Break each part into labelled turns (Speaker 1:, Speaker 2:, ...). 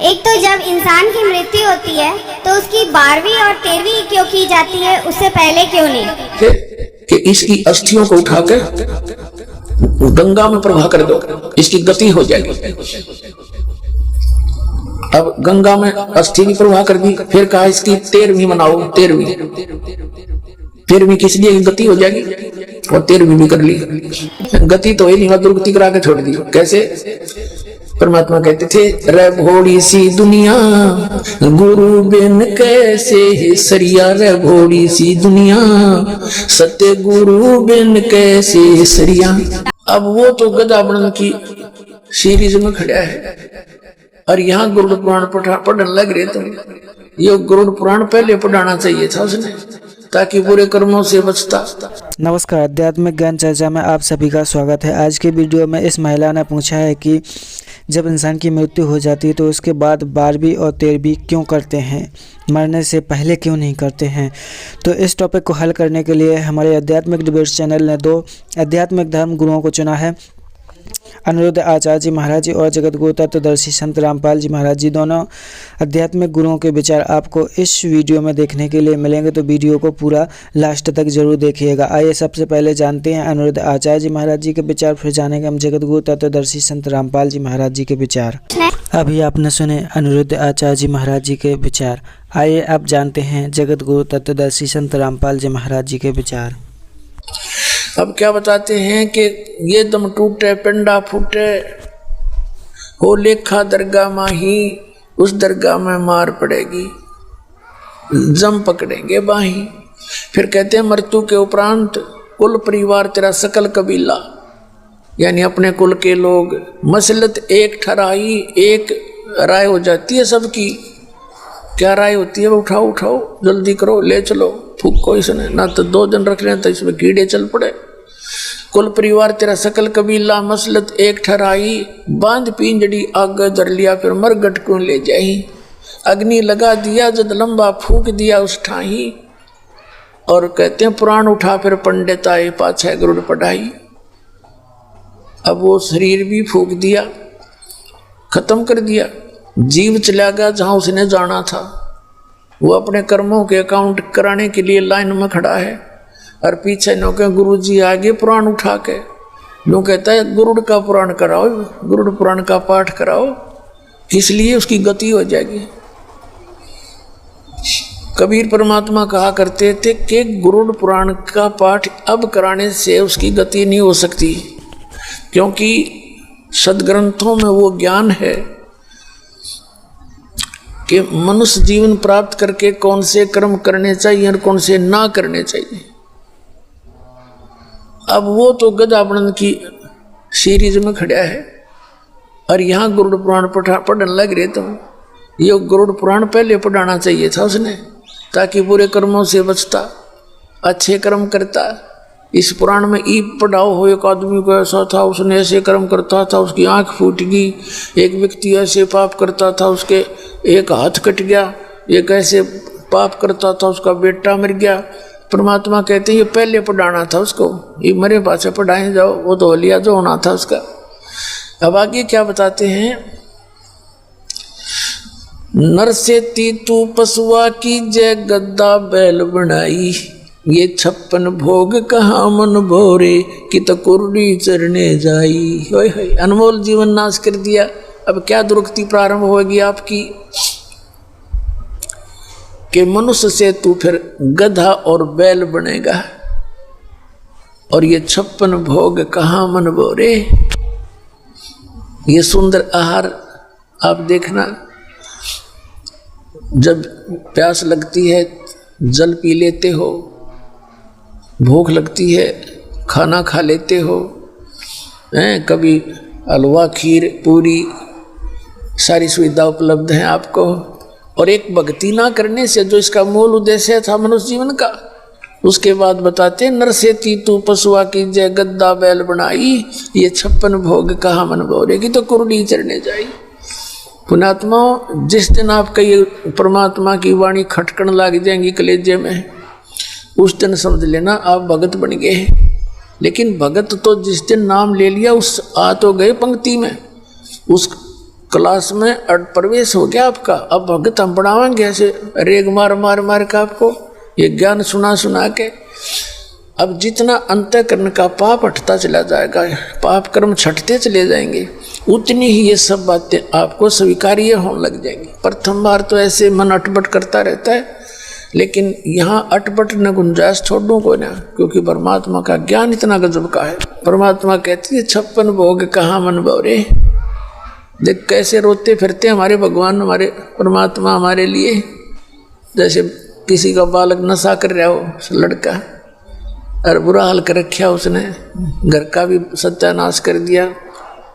Speaker 1: एक तो जब इंसान की मृत्यु होती है तो उसकी 12वीं और 13वीं क्यों की जाती है, उससे पहले क्यों नहीं?
Speaker 2: कि इसकी अस्थियों को उठा के गंगा में प्रवाह कर दो, इसकी गति हो जाएगी। अब गंगा में अस्थि की प्रवाह कर दी, फिर कहा इसकी 13वीं मनाओ। 13वीं किस लिए? गति हो जाएगी, और 13वीं भी कर ली। गति तो ही नहीं, दुर्गति करा के छोड़ दी। कैसे? परमात्मा कहते थे, रे भोड़ी सी दुनिया गुरु बिन कैसे है सरिया, रे भोड़ी सी दुनिया सत्य गुरु बिन कैसे है सरिया। अब वो तो गदा बनन की सीरीज में खड़ा है, और यहाँ गरुड़ पुराण पढ़ने लग रहे। तो ये गरुड़ पुराण पहले पढ़ाना चाहिए था उसने, ताकि बुरे कर्मों से बचता।
Speaker 3: नमस्कार, आध्यात्मिक ज्ञान चर्चा में आप सभी का स्वागत है। आज के वीडियो में इस महिला ने पूछा है कि जब इंसान की मृत्यु हो जाती है तो उसके बाद 12वीं और 13वीं क्यों करते हैं, मरने से पहले क्यों नहीं करते हैं। तो इस टॉपिक को हल करने के लिए हमारे आध्यात्मिक डिबेट्स चैनल ने 2 आध्यात्मिक धर्म गुरुओं को चुना है, अनिरुद्ध आचार्य जी महाराज जी और जगत गुरु तत्वदर्शी संत रामपाल जी महाराज जी। दोनों आध्यात्मिक गुरुओं के विचार आपको इस वीडियो में देखने के लिए मिलेंगे, तो वीडियो को पूरा लास्ट तक जरूर देखिएगा। आइए सबसे पहले जानते हैं अनिरुद्ध आचार्य जी महाराज जी के विचार, फिर जानेंगे हम जगत गुरु तत्वदर्शी संत रामपाल जी महाराज जी के विचार। अभी आपने सुने अनिरुद्ध आचार्य जी महाराज जी के विचार, आइए आप जानते हैं जगत गुरु तत्वदर्शी संत रामपाल जी महाराज जी के विचार।
Speaker 2: अब क्या बताते हैं कि ये दम टूटे पिंडा फूटे हो लेखा दरगाह माही, उस दरगाह में मार पड़ेगी जम पकड़ेंगे बाही। फिर कहते हैं मृत्यु के उपरांत कुल परिवार तेरा सकल कबीला, यानी अपने कुल के लोग मसलत एक ठहराई, एक राय हो जाती है सबकी। क्या राय होती है? उठाओ उठाओ जल्दी करो, ले चलो, फूको इसने, ना तो 2 दिन रख लें तो इसमें कीड़े चल पड़े। कुल परिवार तेरा सकल कबीला मसलत एक ठहराई, बांध पिंजड़ी आग धर लिया, फिर मरगट को ले जाई। अग्नि लगा दिया जद लंबा फूक दिया उस ठाही। और कहते हैं पुराण उठा फिर पंडित आए, पाछे गरुड़ पढ़ाई। अब वो शरीर भी फूक दिया, खत्म कर दिया, जीव चला गया जहां उसने जाना था। वो अपने कर्मों के अकाउंट कराने के लिए लाइन में खड़ा है, और पीछे नो के गुरु जी आगे पुराण उठा के नो कहता है गुरुड़ का पुराण कराओ, गुरुड़ पुराण का पाठ कराओ, इसलिए उसकी गति हो जाएगी। कबीर परमात्मा कहा करते थे कि गुरुड़ पुराण का पाठ अब कराने से उसकी गति नहीं हो सकती, क्योंकि सदग्रंथों में वो ज्ञान है कि मनुष्य जीवन प्राप्त करके कौन से कर्म करने चाहिए और कौन से ना करने चाहिए। अब वो तो गदा बनन की सीरीज में खड़ा है, और यहाँ गरुड़ पुराण पढ़ने लग रहे। तो ये गरुड़ पुराण पहले पढ़ाना चाहिए था उसने, ताकि बुरे कर्मों से बचता, अच्छे कर्म करता। इस पुराण में ई पढ़ाओ हो, एक आदमी को ऐसा था, उसने ऐसे कर्म करता था, उसकी आंख फूट गई। एक व्यक्ति ऐसे पाप करता था, उसके एक हाथ कट गया। एक ऐसे पाप करता था, उसका बेटा मर गया। परमात्मा कहते हैं ये पहले पढ़ाना था उसको, ये मरे पाछे पढ़ाए जाओ, वो तो लिया जो होना था उसका। अब आगे क्या बताते हैं, नर से तीतू पशुआ की जय गद्दा बैल बनाई, ये 56 भोग कहाँ मन भोरे कि तो कुर्डी चरने जाई। होय होय, अनमोल जीवन नाश कर दिया। अब क्या दुर्गति प्रारंभ होगी आपकी कि मनुष्य से तू फिर गधा और बैल बनेगा, और ये 56 भोग कहाँ मन भोरे। ये सुंदर आहार आप देखना, जब प्यास लगती है जल पी लेते हो, भूख लगती है खाना खा लेते हो, कभी हलवा खीर पूरी सारी सुविधा उपलब्ध है आपको। और एक भक्ति ना करने से जो इसका मूल उद्देश्य था मनुष्य जीवन का, उसके बाद बताते नर से तीतू पशुआ की जय गद्दा बैल बनाई, ये 56 भोग कहाँ मन भोरेगी तो कुर्डी चरने जाई। पुण्यात्मा, जिस दिन आपका ये परमात्मा की वाणी खटकन लग जाएंगी कलेजे में, उस दिन समझ लेना आप भगत बन गए हैं। लेकिन भगत तो जिस दिन नाम ले लिया उस आ तो गए पंक्ति में, उस क्लास में प्रवेश हो गया आपका, अब भगत हम पढ़ावाएंगे ऐसे रेग मार मार मार के आपको ये ज्ञान सुना सुना के। अब जितना अंतःकरण का पाप हटता चला जाएगा, पाप कर्म छटते चले जाएंगे, उतनी ही ये सब बातें आपको स्वीकार्य होने लग जाएंगी। प्रथम बार तो ऐसे मन अटपट करता रहता है, लेकिन यहाँ अटपट न गुंजाइश छोड़ू को ना, क्योंकि परमात्मा का ज्ञान इतना गजब का है। परमात्मा कहती है 56 भोग कहाँ मन भोरे। देख कैसे रोते फिरते हमारे भगवान, हमारे परमात्मा हमारे लिए। जैसे किसी का बालक नशा कर रहा हो लड़का, और बुरा हाल कर रखा उसने, घर का भी सत्यानाश कर दिया,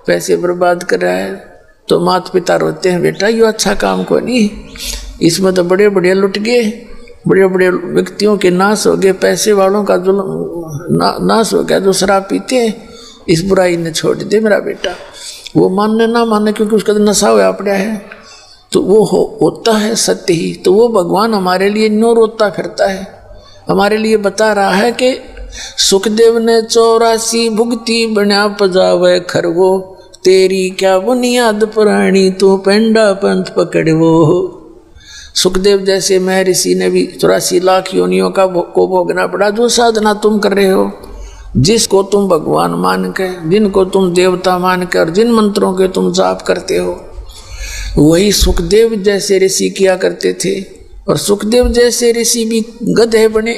Speaker 2: पैसे बर्बाद कर रहा है, तो माता पिता रोते हैं बेटा ये अच्छा काम को नहीं, इसमें तो बड़े बड़े लुट गए, बड़े बड़े व्यक्तियों के नाश हो गए, पैसे वालों का जुल्म नाश हो गया जो शराब पीते हैं, इस बुराई ने छोड़ दे मेरा बेटा। वो मानने ना माने क्योंकि उसका तो नशा हुआ पड़ा है, तो वो होता है सत्य ही। तो वो भगवान हमारे लिए नो रोता फिरता है, हमारे लिए बता रहा है कि सुखदेव ने 84 भुगती बना पजावे खरगो, तेरी क्या बुनियाद पुरानी तू पेंडा पंथ पकड़वो। सुखदेव जैसे महर्षि ने भी 84 लाख योनियों का को भोगना पड़ा। जो साधना तुम कर रहे हो, जिसको तुम भगवान मान के, जिनको तुम देवता मान के, और जिन मंत्रों के तुम जाप करते हो, वही सुखदेव जैसे ऋषि किया करते थे। और सुखदेव जैसे ऋषि भी गधे बने।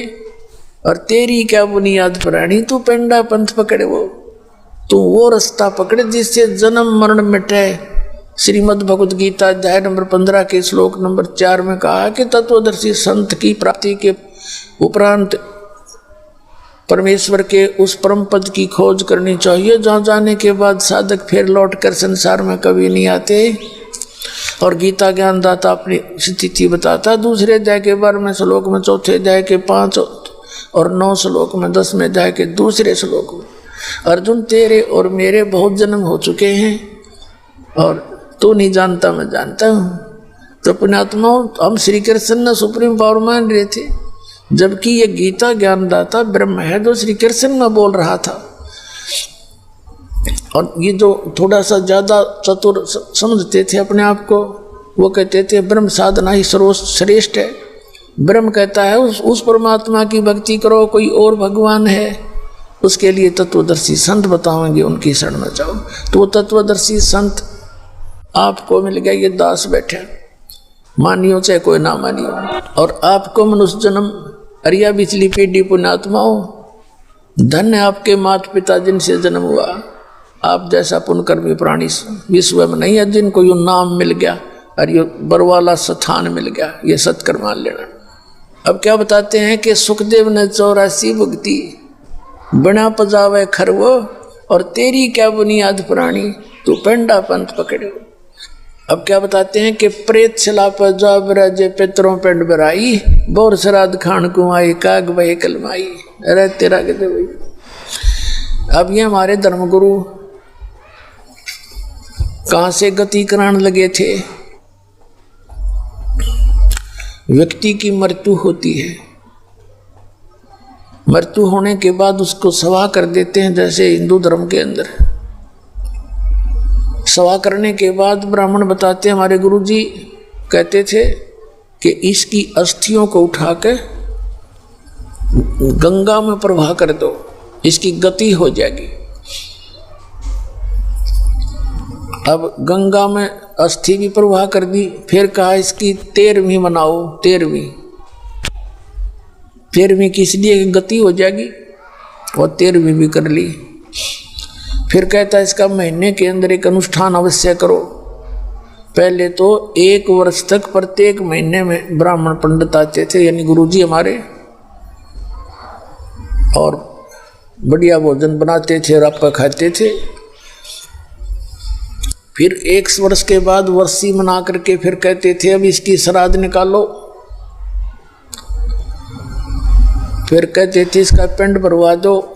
Speaker 2: और तेरी क्या बुनियाद पुरानी तू पेंडा पंथ पकड़े, तू वो रास्ता पकड़े जिससे जन्म मरण मिटे। श्रीमद् भगवद गीता अध्याय नंबर 15 के श्लोक नंबर 4 में कहा कि तत्वदर्शी संत की प्राप्ति के उपरांत परमेश्वर के उस परम पद की खोज करनी चाहिए, जहाँ जाने के बाद साधक फिर लौट कर संसार में कभी नहीं आते। और गीता ज्ञानदाता अपनी स्थिति बताता दूसरे अध्याय के 12वें श्लोक में, चौथे अध्याय के 5 और 9 श्लोक में, 10वें अध्याय के दूसरे श्लोक में, अर्जुन तेरे और मेरे बहुत जन्म हो चुके हैं और तू नहीं जानता मैं जानता हूँ। तो पुण्यात्मा हम श्री कृष्ण ने सुप्रीम पावर मान रहे थे, जबकि ये गीता ज्ञानदाता ब्रह्म है जो श्री कृष्ण में बोल रहा था। और ये जो थोड़ा सा ज़्यादा चतुर समझते थे अपने आप को, वो कहते थे ब्रह्म साधना ही सर्वश्रेष्ठ है। ब्रह्म कहता है उस परमात्मा की भक्ति करो, कोई और भगवान है उसके लिए तत्वदर्शी संत बताओगे, उनकी शरण में जाओ। तो वो तत्वदर्शी संत आपको मिल गया, ये दास बैठे, मानियो चाहे कोई ना मानियो। और आपको मनुष्य जन्म अरिया बिचली पीढ़ी पुण्यात्माओं, धन्य आपके माता पिता जिनसे जन्म हुआ। आप जैसा पुण्यकर्मी प्राणी विश्व में नहीं है जिनको यो नाम मिल गया और ये बरवाला स्थान मिल गया, ये सत्कर्म मान लेना। अब क्या बताते हैं कि सुखदेव ने 84 भुगती बना पजावे खरवो, और तेरी क्या बुनियाद पुरानी तू पेंडा पंथ पकड़ो। अब क्या बताते हैं कि प्रेत छला पर जा बराजे पितरों पेंड बराई, बोर श्राद्ध खान कुआई काग बहे कलमाई। अरे तेरा कहते भाई। अब ये हमारे धर्मगुरु कहाँ से गति कराने लगे थे। व्यक्ति की मृत्यु होती है, मृत्यु होने के बाद उसको सवा कर देते हैं। जैसे हिंदू धर्म के अंदर सवा करने के बाद ब्राह्मण बताते हैं, हमारे गुरुजी कहते थे कि इसकी अस्थियों को उठा के गंगा में प्रवाह कर दो, इसकी गति हो जाएगी। अब गंगा में अस्थि भी प्रवाह कर दी, फिर कहा इसकी 13वीं मनाओ। 13वीं किस लिए गति हो जाएगी, और 13वीं भी कर ली। फिर कहता इसका महीने के अंदर एक अनुष्ठान अवश्य करो। पहले तो 1 वर्ष तक प्रत्येक महीने में ब्राह्मण पंडित आते थे, यानी गुरुजी हमारे, और बढ़िया भोजन बनाते थे और आपका खाते थे। फिर 1 वर्ष के बाद वर्षी मना करके फिर कहते थे अब इसकी श्राद्ध निकालो। फिर कहते थे इसका पिंड भरवा दो,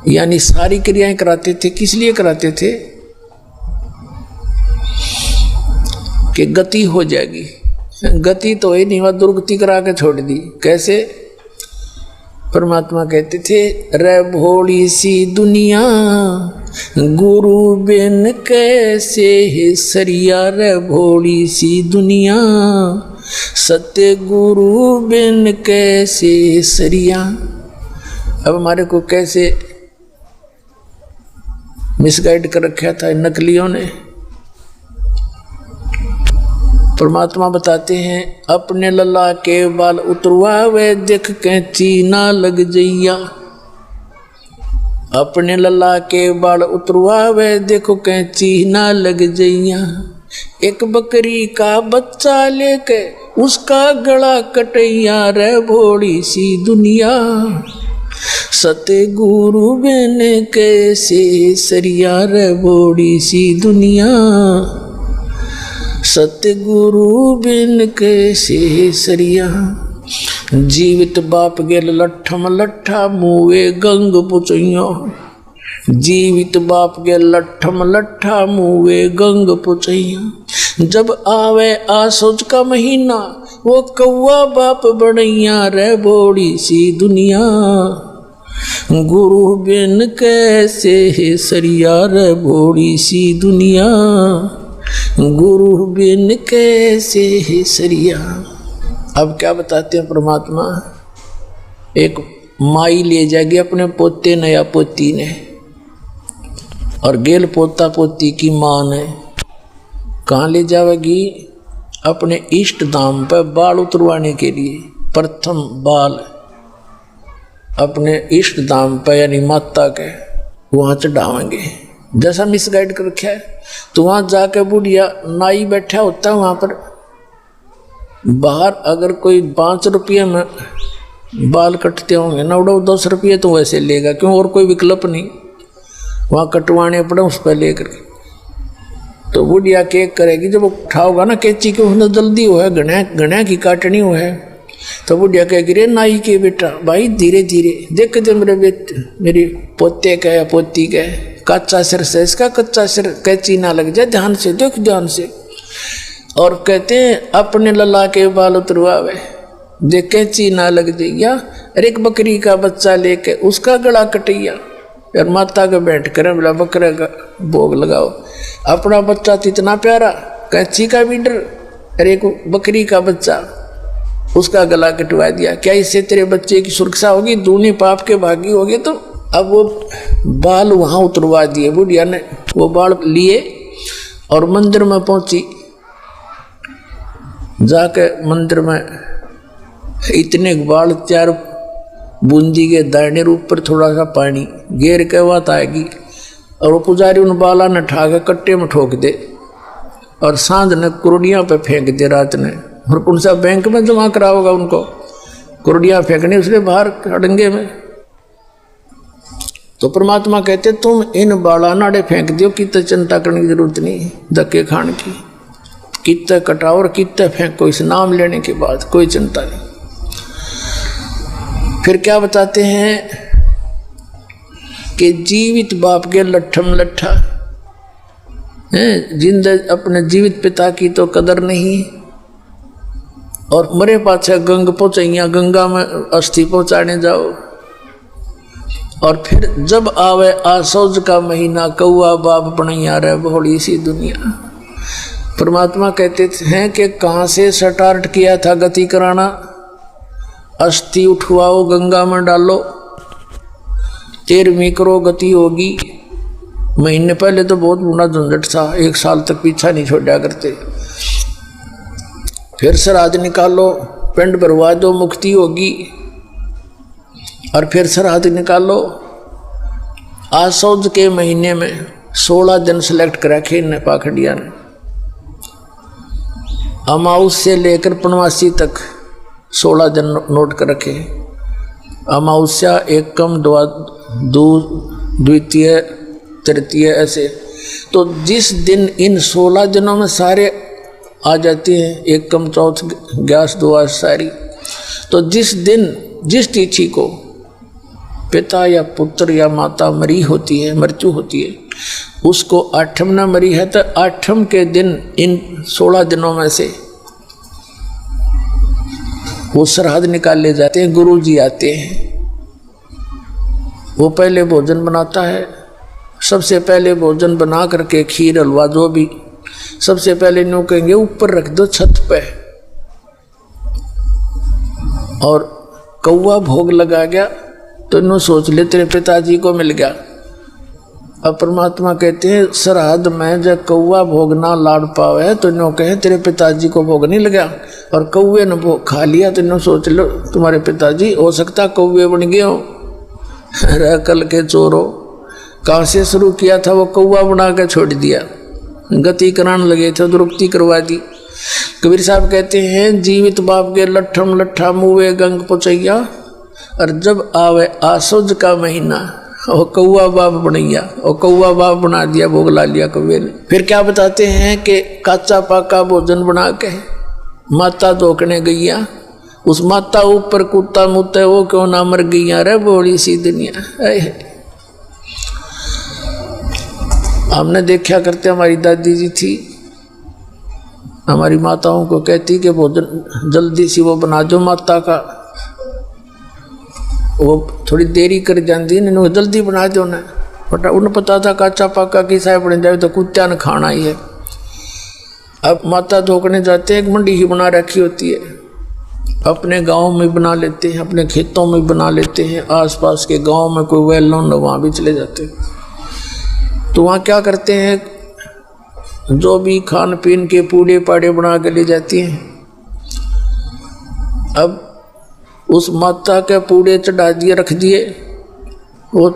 Speaker 2: यानी सारी क्रियाएं कराते थे। किस लिए कराते थे, कि गति हो जाएगी। गति तो ही नहीं, वह दुर्गति करा के छोड़ दी। कैसे, परमात्मा कहते थे रे भोली सी दुनिया गुरु बिन कैसे है सरिया, रे भोली सी दुनिया सत्य गुरु बिन कैसे सरिया। अब हमारे को कैसे मिसगाइड कर रखा था इन नकलियों ने। परमात्मा बताते हैं अपने लला के बाल उतरवा वे देख कैंची ना लग जइया, अपने लला के बाल उतरवा वे देखो कैंची ना लग जइया। एक बकरी का बच्चा लेके उसका गला कटैया, रे भोली सी दुनिया सत्य गुरु बिन कैसे सरिया, रे भोली सी दुनिया सत्य गुरु बिन कैसे सरिया। जीवित बाप गेल लट्ठम लट्ठा मुए गंग पुचैया, जीवित बाप गेल लट्ठम लट्ठा मुए गंग पुचैया। जब आवे आसोज का महीना वो कौआ बाप बनैया, रे भोली सी दुनिया गुरु बिन कैसे सरिया, रे भोली सी दुनिया गुरु बिन कैसे है सरिया। अब क्या बताते हैं परमात्मा, एक माई ले जाएगी अपने पोते ने या पोती ने, और गेल पोता पोती की माँ ने कहाँ ले जाएगी, अपने इष्ट धाम पर बाल उतरवाने के लिए। प्रथम बाल अपने इष्ट धाम पर यानी माता के वहाँ चढ़ावेंगे। जैसा मिसगाइड कर रखा है तो वहाँ जाकर बुढ़िया नाई बैठा होता है वहाँ पर, बाहर अगर कोई 5 रुपये में बाल कटते होंगे ना, उड़ो 10 रुपये तो वैसे लेगा, क्यों और कोई विकल्प नहीं, वहाँ कटवाने पड़े उस पर लेकर। तो बुढ़िया केक करेगी, जब उठाओगा ना कैंची के उसने जल्दी हो है घना की काटनी हो है, तो बुढ़िया कहेगी रे नाई के बेटा भाई धीरे धीरे देख दे मेरे बेटे मेरी पोते का या पोती का कच्चा सिर से, इसका कच्चा सिर कैंची ना लग जाए, ध्यान से देख ध्यान से। और कहते हैं अपने लला के बाल उतरवावे देख कैंची ना लग जाइया। और एक बकरी का बच्चा लेके उसका गला कटैया, और माता के बैठ कर बोला बकरे का भोग लगाओ। अपना बच्चा तो इतना प्यारा कैंची का भी डर, और एक बकरी का बच्चा उसका गला कटवा दिया। क्या इससे तेरे बच्चे की सुरक्षा होगी, दूनी पाप के भागी होगी। तो अब वो बाल वहाँ उतरवा दिए, बुढ़िया ने वो बाल लिए और मंदिर में पहुंची। जाके मंदिर में इतने बाल 4 बूंदी के दाहिने रूप पर थोड़ा सा पानी घेर के बात आएगी, और वो पुजारी उन बाला ने ठा के कट्टे में ठोक दे, और सांझ ने कुरडियाँ पे फेंक दे रात ने, और कौन सा बैंक में जमा कराओगा उनको, कुरडियाँ फेंकनी उसने बाहर अड़ंगे में। तो परमात्मा कहते तुम इन बाला नाड़े फेंक दियो, कितने चिंता करने की जरूरत नहीं धक्के खाने की, कितने कटाओ और कितने फेंको, इस नाम लेने के बाद कोई चिंता नहीं। फिर क्या बताते हैं कि जीवित बाप के लट्ठम लट्ठा है, जिंदा अपने जीवित पिता की तो कदर नहीं, और मरे पाछे गंग पहुंचैया, गंगा में अस्थि पहुंचाने जाओ। और फिर जब आवे आसौज का महीना कौआ बाप बनैया, रे भोली सी दुनिया। परमात्मा कहते हैं कि कहाँ से स्टार्ट किया था गति कराना, अस्थि उठवाओ गंगा में डालो, 13वीं करो गति होगी। महीने पहले तो बहुत बुरा झंझट था, 1 साल तक पीछा नहीं छोड़ा करते। फिर श्राद्ध निकालो, पिंड भरवा दो, मुक्ति होगी। और फिर श्राद्ध निकालो। आसौज के महीने में 16 दिन सेलेक्ट करा खे इन पाखंडिया ने, अमाउस से लेकर पनवासी तक 16 दिन नोट कर रखे। अमावस्या, एकम, द्वितीय, तृतीय, ऐसे। तो जिस दिन इन 16 दिनों में सारे आ जाते हैं, एकम, चौथ, ग्यास, द्वादश सारी, तो जिस दिन जिस तिथि को पिता या पुत्र या माता मरी होती है, मृत्यु होती है, उसको 8म न मरी है तो 8म के दिन इन 16 दिनों में से वो श्राद्ध निकाले जाते हैं। गुरु जी आते हैं वो पहले भोजन बनाता है। सबसे पहले भोजन बना करके खीर हलवा जो भी, सबसे पहले न्यू कहेंगे ऊपर रख दो छत पे, और कौवा भोग लगा गया तो न्यू सोच ले तेरे पिताजी को मिल गया। अब परमात्मा कहते हैं सरहद में जब कौवा भोग ना लाड़ पावे तो न्यू कहे तेरे पिताजी को भोग नहीं लगा, और कौवे ने भोग खा लिया तो न्यू सोच लो तुम्हारे पिताजी हो सकता कौवे बन गए हो। कल के चोरों, कहाँ से शुरू किया था वो कौवा बना के छोड़ दिया, गति कराने लगे थे दुरुक्ति करवा दी। कबीर साहब कहते हैं जीवित बाप के लट्ठम लट्ठा मुँहे गंग पुचैया, और जब आवे आसुज का महीना वो कौवा बाप बनैया, और कौवा बाप बना दिया, भोग ला लिया कौवे ने। फिर क्या बताते हैं कि काचा पाका भोजन बना के माता धोकने गईया, उस माता ऊपर कुत्ता मुत्ते वो क्यों ना मर गईया रे बोली सी दुनिया। हमने देखा करते, हमारी दादी जी थी, हमारी माताओं को कहती कि भोजन जल्दी सी वो बना दो माता का, वो थोड़ी देरी कर जाती है, जल्दी बना दो ना, बट उन्हें पता था काचा पाका की साय बन जाए तो कुत्ता ने खाना ही है। अब माता धोकने जाते हैं, एक मंडी ही बना रखी होती है, अपने गांव में बना लेते हैं, अपने खेतों में बना लेते हैं, आसपास के गांव में कोई वेल नोन वहाँ भी चले जाते हैं। तो वहाँ क्या करते हैं, जो भी खान पीन के पूड़े पाड़े बना के ले जाती हैं। अब उस माता के पूड़े चढ़ा दिए, रख दिए, वो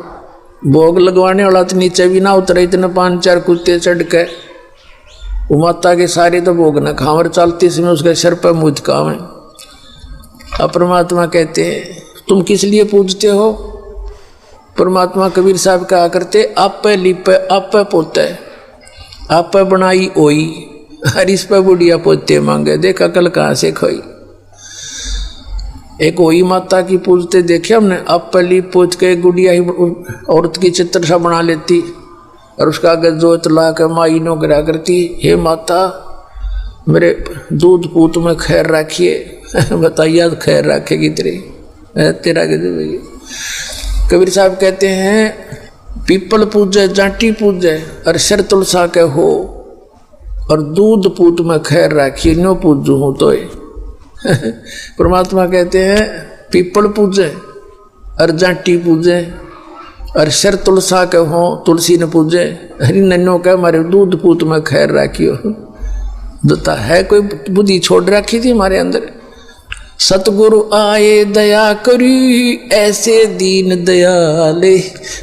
Speaker 2: भोग लगवाने वाला तो नीचे भी ना उतरे, इतने 5-4 कुत्ते चढ़ के वो माता के सारे तो भोग न खावर चलते समय उसके सिर पर मुझ खावे। अब परमात्मा कहते हैं तुम किस लिए पूजते हो। परमात्मा कबीर साहब कहा करते आप लिपे आप पोते, आप बनाई ओई, हर इस पर बुढ़िया पोते मांगे, देखा कल कहाँ से खोई। एक वही माता की पूजते देखे हमने, अब पहली पूज के गुड़िया ही औरत की चित्र सा बना लेती, और उसका आगे जोत ला के माई नो गिरा करती, हे माता मेरे दूध पूत में खैर रखिए। बताइए खैर रखेगी तेरा के। कबीर साहब कहते हैं पीपल पूजे जाटी पूजे और सिर तुलसा के हो, और दूध पूत में खैर रखिए नो पूजू हूँ तो। परमात्मा कहते हैं पीपल पूजे और जाटी पूजे और सिर तुलसा के हो, तुलसी ने पूजे, हरि नन्नो के हमारे दूध पूत में खैर राखियो। दत्ता है कोई बुद्धि छोड़ रखी थी हमारे अंदर। सतगुरु आए दया करी ऐसे दीन दयाले,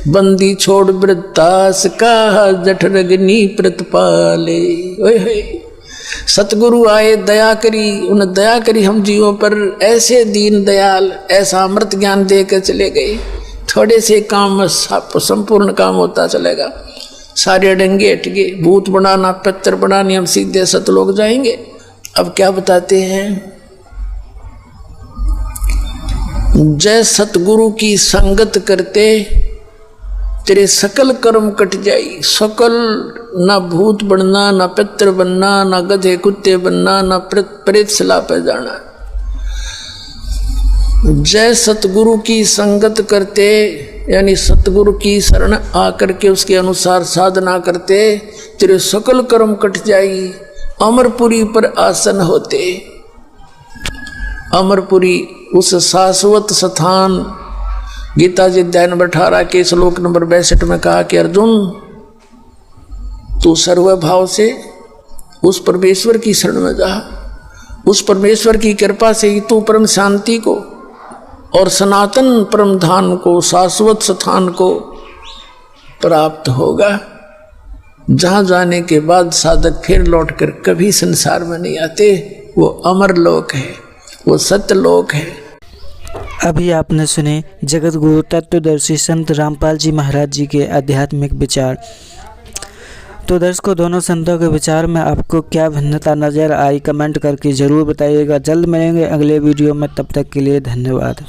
Speaker 2: बंदी छोड़ वृत्तास का जठ रगनी प्रतपाले। सतगुरु आए दया करी, उन्हें दया करी हम जीवों पर, ऐसे दीन दयाल, ऐसा अमृत ज्ञान दे के चले गए। थोड़े से काम में संपूर्ण काम होता चलेगा, सारे डंगे हट गए। भूत बनाना पत्थर बनाने हम सीधे सतलोक जाएंगे। अब क्या बताते हैं, जय सतगुरु की संगत करते तेरे सकल कर्म कट जाई। सकल, ना भूत बनना, ना पितर बनना, ना गधे कुत्ते बनना, ना प्रेत सला पे जाना। जय सतगुरु की संगत करते, यानी सतगुरु की शरण आकर के उसके अनुसार साधना करते, तेरे सकल कर्म कट जाई। अमरपुरी पर आसन होते। अमरपुरी उस शाश्वत स्थान, गीता जी अध्याय नंबर 18 के श्लोक नंबर 62 में कहा कि अर्जुन तू सर्वभाव से उस परमेश्वर की शरण में जा। उस परमेश्वर की कृपा से ही तू परम शांति को और सनातन परम धाम को, शाश्वत स्थान को प्राप्त होगा, जहाँ जाने के बाद साधक फिर लौटकर कभी संसार में नहीं आते। वो अमर लोक है, वो सत्य लोक है।
Speaker 3: अभी आपने सुने जगत गुरु तत्वदर्शी संत रामपाल जी महाराज जी के आध्यात्मिक विचार। तो दर्शकों, दोनों संतों के विचार में आपको क्या भिन्नता नज़र आई, कमेंट करके ज़रूर बताइएगा। जल्द मिलेंगे अगले वीडियो में, तब तक के लिए धन्यवाद।